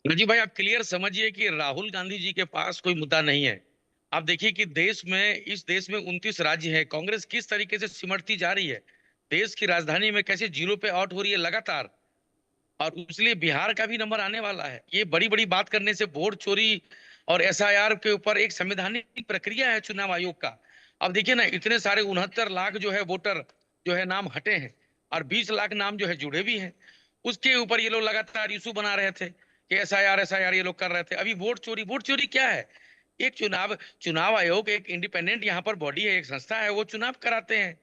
रजी भाई, आप क्लियर समझिए कि राहुल गांधी जी के पास कोई मुद्दा नहीं है। आप देखिए कि इस देश में 29 राज्य हैं। कांग्रेस किस तरीके से सिमटती जा रही है। देश की राजधानी में कैसे जीरो पे आउट हो रही है लगातार। और इसलिए बिहार का भी नंबर आने वाला है। ये बड़ी बड़ी बात करने से वोट चोरी और एसआईआर के ऊपर एक संवैधानिक प्रक्रिया है चुनाव आयोग का। अब देखिए ना, इतने सारे 69 लाख जो है वोटर जो है नाम हटे हैं, और 20 लाख नाम जो है जुड़े भी हैं। उसके ऊपर ये लोग लगातार इशू बना रहे थे कि एसआईआर एसआईआर ये लोग कर रहे थे। अभी वोट चोरी क्या है। एक चुनाव चुनाव आयोग एक इंडिपेंडेंट यहाँ पर बॉडी है, एक संस्था है, वो चुनाव कराते हैं।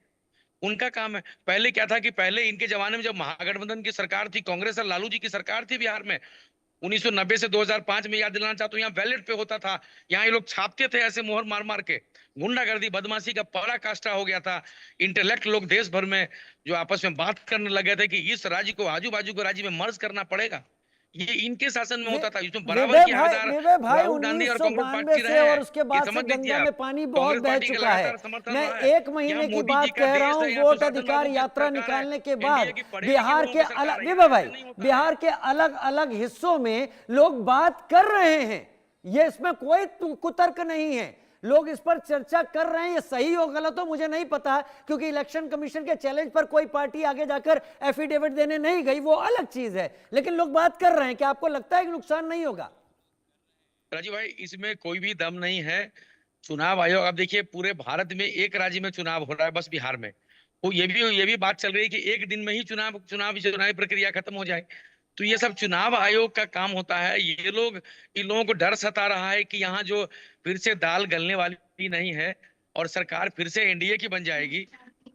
उनका काम है। पहले क्या था कि पहले इनके जमाने में जब महागठबंधन की सरकार थी, कांग्रेस और लालू जी की सरकार थी बिहार में, 1990 से 2005 में, याद दिलाना चाहता हूँ, यहाँ बैलेट पे होता था। यहाँ ये लोग छापते थे ऐसे मोहर मार मार के। गुंडागर्दी बदमाशी का पराकाष्ठा हो गया था। इंटेलेक्ट लोग देश भर में जो आपस में बात करने लगे थे कि इस राज्य को आजू बाजू के राज्य में मर्ज करना पड़ेगा। ये इनके शासन में वे होता था, इसमें बराबर की हकदार विवेक भाई राहुल गांधी और कांग्रेस 1992 पार्टी से रहे और हैं। उसके ये बाद से समझ लीजिए गंगा में आप। पानी बहुत कांग्रेस बह पार्टी का चुका है। लगातार समर्थन मैं रहा है। एक यहाँ महीने की मोदी जी बात का कह रहा देश हूं, है, यहाँ वोट सुशासन अधिकार लागू की यात्रा सरकार है। निकालने के एनडीए बाद की पढ़े लिखे बिहार लोगों के की सरकार अलग, है। विवेक यहाँ भाई, ऐसे नहीं होता है। बिहार के अलग अलग हिस्सों में लोग बात कर रहे हैं। ये इसमें कोई कुतर्क नहीं है। लोग इस पर चर्चा कर रहे हैं। ये सही हो गलत हो मुझे नहीं पता, क्योंकि इलेक्शन कमीशन के चैलेंज पर कोई पार्टी आगे जाकर एफिडेविट देने नहीं गई, वो अलग चीज है। लेकिन लोग बात कर रहे हैं कि आपको लगता है कि नुकसान नहीं होगा? राजीव भाई, इसमें कोई भी दम नहीं है। चुनाव आयोग, अब देखिए, पूरे भारत में एक राज्य में चुनाव हो रहा है, बस बिहार में। वो ये भी बात चल रही है कि एक दिन में ही चुनावी प्रक्रिया खत्म हो जाए। तो ये सब चुनाव आयोग का काम होता है। इन लोगों को डर सता रहा है कि यहाँ जो फिर से दाल गलने वाली नहीं है, और सरकार फिर से एनडीए की बन जाएगी।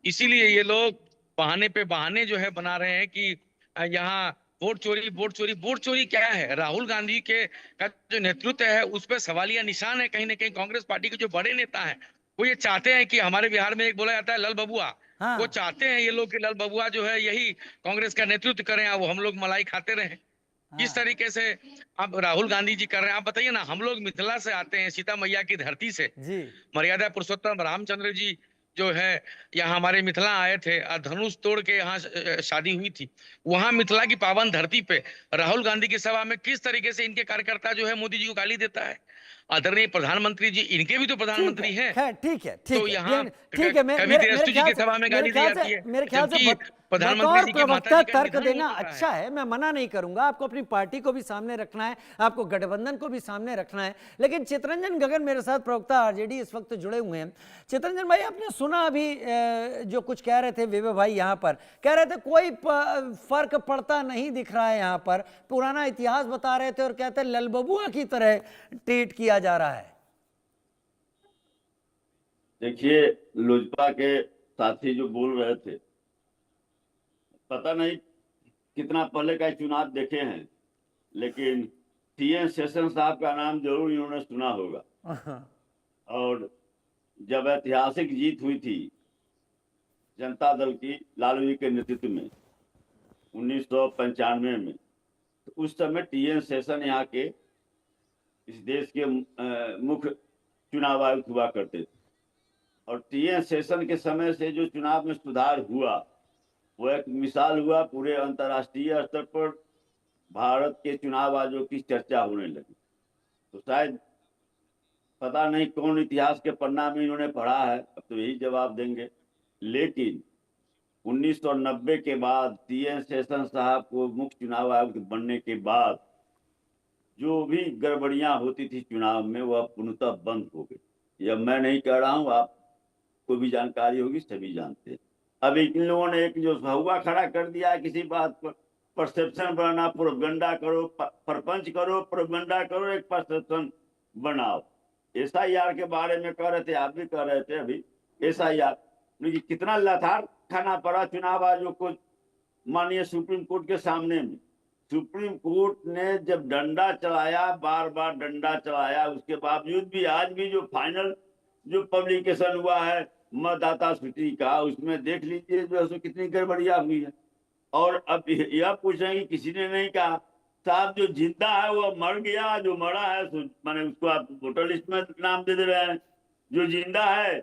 इसीलिए ये लोग बहाने पे बहाने जो है बना रहे हैं कि यहाँ वोट चोरी वोट चोरी। वोट चोरी क्या है? राहुल गांधी के का जो नेतृत्व है उस पर सवालिया निशान है कहीं ना कहीं। कांग्रेस पार्टी के जो बड़े नेता हैं, वो ये चाहते हैं कि हमारे बिहार में एक बोला जाता है लल बबुआ। वो हाँ चाहते हैं ये लोग कि लल बबुआ जो है यही कांग्रेस का नेतृत्व करें, और वो हम लोग मलाई खाते रहें। इस हाँ। तरीके से अब राहुल गांधी जी कर रहे हैं। आप बताइए ना, हम लोग मिथिला से आते हैं, सीता मैया की धरती से। जी। मर्यादा पुरुषोत्तम रामचंद्र जी जो है यहाँ हमारे मिथिला आए थे, और धनुष तोड़ के यहाँ शादी हुई थी। वहां मिथिला की पावन धरती पे राहुल गांधी की सभा में किस तरीके से इनके कार्यकर्ता जो है मोदी जी को गाली देता है। आदरणीय प्रधानमंत्री जी, इनके भी तो ठीक है, प्रधानमंत्री हैं। खैर ठीक है, तो ठीक है, यहाँ ठीक है। कभी गृहस्थी जी ख्याल की से सभा में मेरे गाली दी ख्याल से जाती है, मेरे ख्याल से जबकि प्रधानमंत्री बतौर जी की माता प्रवक्ता जी का तर्क निधन देना हो चुका है। अच्छा है, मैं मना नहीं करूंगा। आपको अपनी पार्टी को भी सामने रखना है, आपको गठबंधन को भी सामने रखना है। लेकिन चितरंजन गगन मेरे साथ, प्रवक्ता आरजेडी, इस वक्त जुड़े हुए हैं। चितरंजन भाई, आपने सुना अभी जो कुछ कह रहे थे विवे भाई, यहाँ पर कह रहे थे कोई फर्क पड़ता नहीं दिख रहा है। यहाँ पर पुराना इतिहास बता रहे थे और कहते हैं ललबबुआ की तरह ट्रीट किया जा रहा है। देखिए, लोजपा के साथी जो बोल रहे थे, पता नहीं कितना पहले का चुनाव देखे हैं, लेकिन टीएन शेषन साहब का नाम जरूर इन्होंने सुना होगा। और जब ऐतिहासिक जीत हुई थी जनता दल की लालू जी के नेतृत्व में 1995 में, तो उस समय टीएन शेषन यहाँ के इस देश के मुख्य चुनाव आयुक्त हुआ करते थे। और टीएन शेषन के समय से जो चुनाव में सुधार हुआ, वो एक मिसाल हुआ। पूरे अंतर्राष्ट्रीय स्तर पर भारत के चुनाव आयोग की चर्चा होने लगी। तो शायद पता नहीं कौन इतिहास के पन्ना में इन्होंने पढ़ा है, अब तो यही जवाब देंगे। लेकिन 1990 के बाद टीएन शेषन साहब को मुख्य चुनाव आयुक्त बनने के बाद जो भी गड़बड़ियां होती थी चुनाव में, वह पूर्णतः बंद हो गई। यह मैं नहीं कह रहा हूं, आपको भी जानकारी होगी, सभी जानते हैं। अब इन लोगों ने एक जो हुआ खड़ा कर दिया है किसी बात पर, परसेप्शन बनाना, प्रोपगंडा करो, परपंच करो, प्रोपगंडा करो, एक परसेप्शन बनाओ। एसआईआर के बारे में कह रहे थे, आप भी कह रहे थे अभी, एसआईआर कितना लथार खाना पड़ा चुनाव आयोग को माननीय सुप्रीम कोर्ट के सामने में। सुप्रीम कोर्ट ने जब डंडा चलाया, बार बार डंडा चलाया, उसके बावजूद भी आज भी जो फाइनल जो पब्लिकेशन हुआ है मतदाता सूची का, उसमें देख लीजिए जो है कितनी गड़बड़ियां हुई है। और अब यह पूछेंगे, किसी ने नहीं कहा साहब जो जिंदा है वो मर गया, जो मरा है माने उसको आप वोटर लिस्ट में नाम दे रहे हैं। जो जिंदा है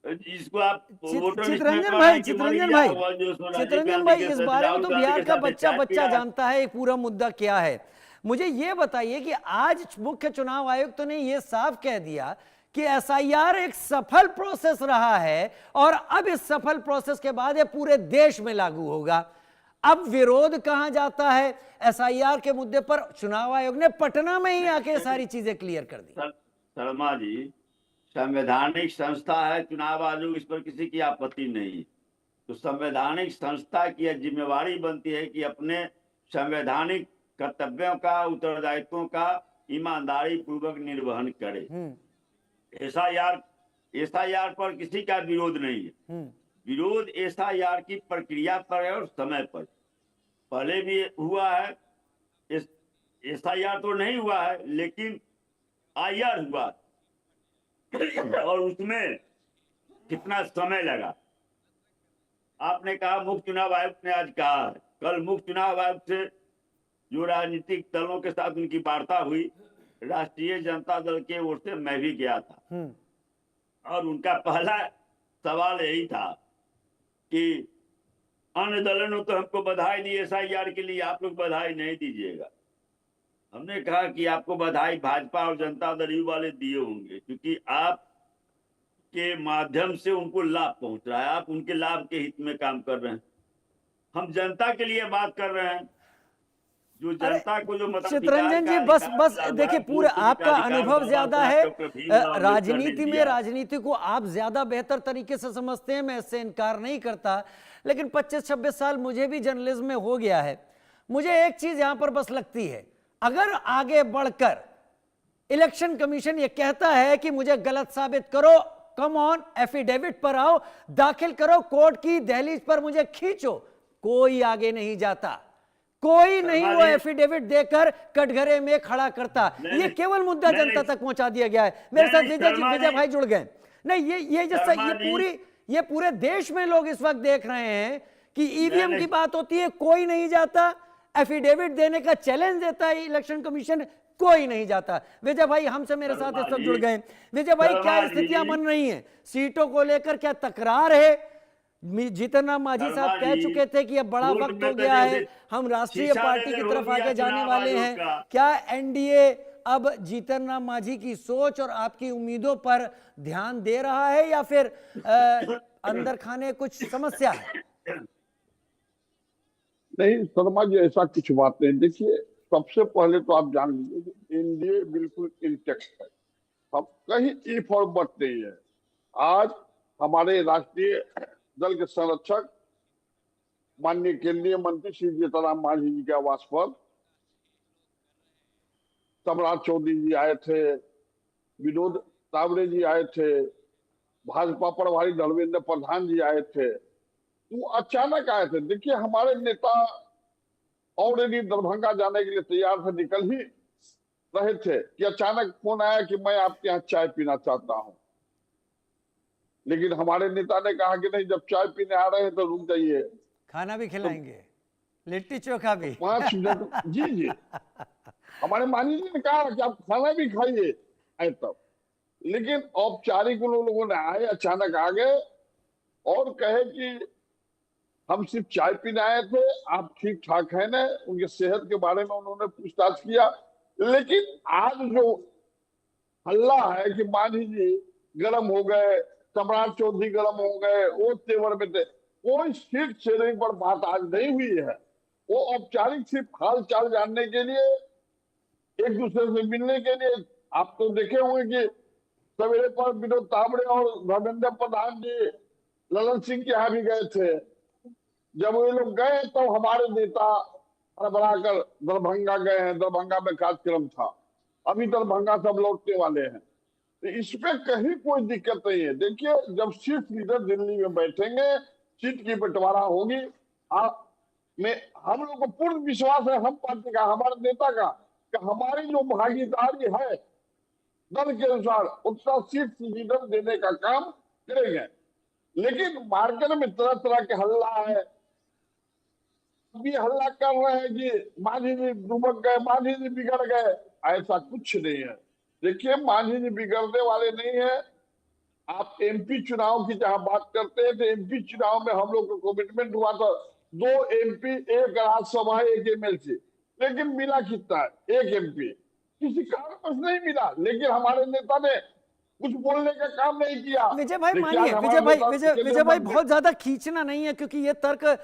इसको आप वोटर लिस्ट में चितरंजन कहना भाई, है कि मर चितरंजन गया, भाई, जो राजीव चितरंजन गांधी भाई, के इस साथ, बारे में राहुल तो गांधी बिहार के का साथ बच्चा अटैच बच्चा किया है। जानता है ये पूरा मुद्दा क्या है। मुझे ये बताइए कि आज मुख्य चुनाव आयुक्त ने ये साफ कह दिया कि एसआईआर एक सफल प्रोसेस रहा है और अब इस सफल प्रोसेस के बाद ये पूरे देश में लागू होगा। अब विरोध कहां जाता है एसआईआर के मुद्दे पर? चुनाव आयोग ने पटना में ही आके सारी चीजें क्लियर कर दी। शर्मा जी, संवैधानिक संस्था है चुनाव आयोग, इस पर किसी की आपत्ति नहीं। तो संवैधानिक संस्था की जिम्मेवारी बनती है कि अपने संवैधानिक कर्तव्यों का, उत्तरदायित्वों का ईमानदारी पूर्वक निर्वहन करे। एसआईआर पर किसी का विरोध नहीं है। विरोध एसआईआर की प्रक्रिया पर है और समय पर। पहले भी हुआ है, एसआईआर तो नहीं हुआ है लेकिन आईआर हुआ और उसमें कितना समय लगा। आपने कहा मुख्य चुनाव आयुक्त ने आज कहा है, कल मुख्य चुनाव आयुक्त से जो राजनीतिक दलों के साथ उनकी वार्ता हुई, राष्ट्रीय जनता दल के ओर से मैं भी गया था और उनका पहला सवाल यही था कि अन्य दलों ने तो हमको बधाई दी एसआईआर के लिए, आप लोग बधाई नहीं दीजिएगा। हमने कहा कि आपको बधाई भाजपा और जनता दल यू वाले दिए होंगे, क्योंकि आप के माध्यम से उनको लाभ पहुंच रहा है, आप उनके लाभ के हित में काम कर रहे हैं। हम जनता के लिए बात कर रहे हैं, जो जनता को जो चितरंजन जी बस देखिए, पूरे आपका अनुभव ज्यादा है राजनीति में, राजनीति को आप ज्यादा बेहतर तरीके से समझते हैं, मैं इससे इनकार नहीं करता, लेकिन 25-26 साल मुझे भी जर्नलिज्म में हो गया है। मुझे एक चीज यहां पर बस लगती है, अगर आगे बढ़कर इलेक्शन कमीशन ये कहता है कि मुझे गलत साबित करो, कम ऑन, एफिडेविट पर आओ, दाखिल करो, कोर्ट की दहलीज पर मुझे खींचो, कोई आगे नहीं जाता, कोई नहीं वो एफिडेविट देकर कटघरे में खड़ा करता। ये केवल मुद्दा जनता तक पहुंचा दिया गया है। मेरे साथ विजय भाई जुड़ गए। नहीं, ये पूरे देश में लोग इस वक्त देख रहे हैं कि ईवीएम की बात होती है, कोई नहीं जाता, एफिडेविट देने का चैलेंज देता है इलेक्शन कमीशन, कोई नहीं जाता। विजय भाई हमसे मेरे साथ इस वक्त जुड़ गए। विजय भाई, क्या स्थितियां बन रही हैं सीटों को लेकर? क्या तकरार है? जीतन राम मांझी साहब कह चुके थे कि अब बड़ा वक्त हो गया है, हम राष्ट्रीय पार्टी की तरफ आगे जाने वाले हैं। क्या एनडीए अब जीतन राम मांझी की सोच और आपकी उम्मीदों पर ध्यान दे रहा है या फिर अंदर खाने कुछ समस्या है? नहीं शर्मा जी, ऐसा कुछ बात नहीं। देखिए, सबसे पहले तो आप जान लीजिए कि एनडीए बिल्कुल इंटेक्ट है, हम कहीं ई फॉरवर्ड नहीं है। आज हमारे राष्ट्रीय दल के संरक्षक माननीय केंद्रीय मंत्री श्री जीतन राम मांझी जी के आवास पर सम्राट चौधरी जी आए थे, विनोद तावड़े जी आए थे, भाजपा प्रभारी धर्मेंद्र प्रधान जी आए थे, वो अचानक आए थे। देखिए, हमारे नेता ऑलरेडी दरभंगा जाने के लिए तैयार थे, निकल ही रहे थे कि अचानक फोन आया कि मैं आपके यहाँ चाय पीना चाहता हूं। लेकिन हमारे नेता ने कहा कि नहीं, जब चाय पीने आ रहे हैं तो रुक जाइए, खाना भी खिलाएंगे, तो लिट्टी चोखा भी 5 मिनट। जी हमारे मानी जी ने कहा कि आप खाना भी खाइए आए तब। लेकिन औपचारिक उन लोगों ने आए, अचानक आ गए और कहे कि हम सिर्फ चाय पीने आए थे, आप ठीक ठाक है ना। उनके सेहत के बारे में उन्होंने पूछताछ किया। लेकिन आज जो हल्ला है कि मांझी जी गर्म हो गए, सम्राट चौधरी गर्म हो गए, वो तेवर में थे, कोई सीट शेयरिंग पर बात आज नहीं हुई है। वो औपचारिक सिर्फ हाल चाल जानने के लिए, एक दूसरे से मिलने के लिए। आप तो देखे होंगे कि सवेरे पर विनोद तावड़े और धर्मेंद्र प्रधान जी ललन सिंह के यहाँ भी गए थे। जब वे लोग गए तो हमारे नेता हड़बड़ा कर दरभंगा गए हैं, दरभंगा में कार्यक्रम था, अभी दरभंगा सब लौटने वाले हैं। तो इसमें कहीं कोई दिक्कत नहीं है। देखिए, जब सीट लीडर दिल्ली में बैठेंगे, सीट की बंटवारा होगी, हम लोग को पूर्ण विश्वास है, हम पार्टी का, हमारे नेता का, कि हमारी जो भागीदारी है दल के अनुसार उतना सीट लीडर देने का काम करेंगे। लेकिन मार्केट में तरह तरह के हल्ला है, भी हल्ला कर रहे हैं कि मांझी जी डूबक गए, मांझी जी बिगड़ गए। ऐसा कुछ नहीं है। देखिए, मांझी जी बिगड़ने वाले नहीं है। आप एमपी चुनाव की जहां बात करते हैं तो एमपी चुनाव में हम लोग को कमिटमेंट हुआ था 2 एमपी, 1 राज्यसभा, 1 एमएलसी। लेकिन मिला कितना है? एक एमपी, किसी कारणवश नहीं मिला, लेकिन हमारे नेता ने कुछ बोलने का काम नहीं किया। विजय भाई देखिए, मानिए, आज हमारा नेता केंद्रीय विजय भाई मंत्री- बहुत ज्यादा खींचना नहीं है, क्योंकि ये तर्क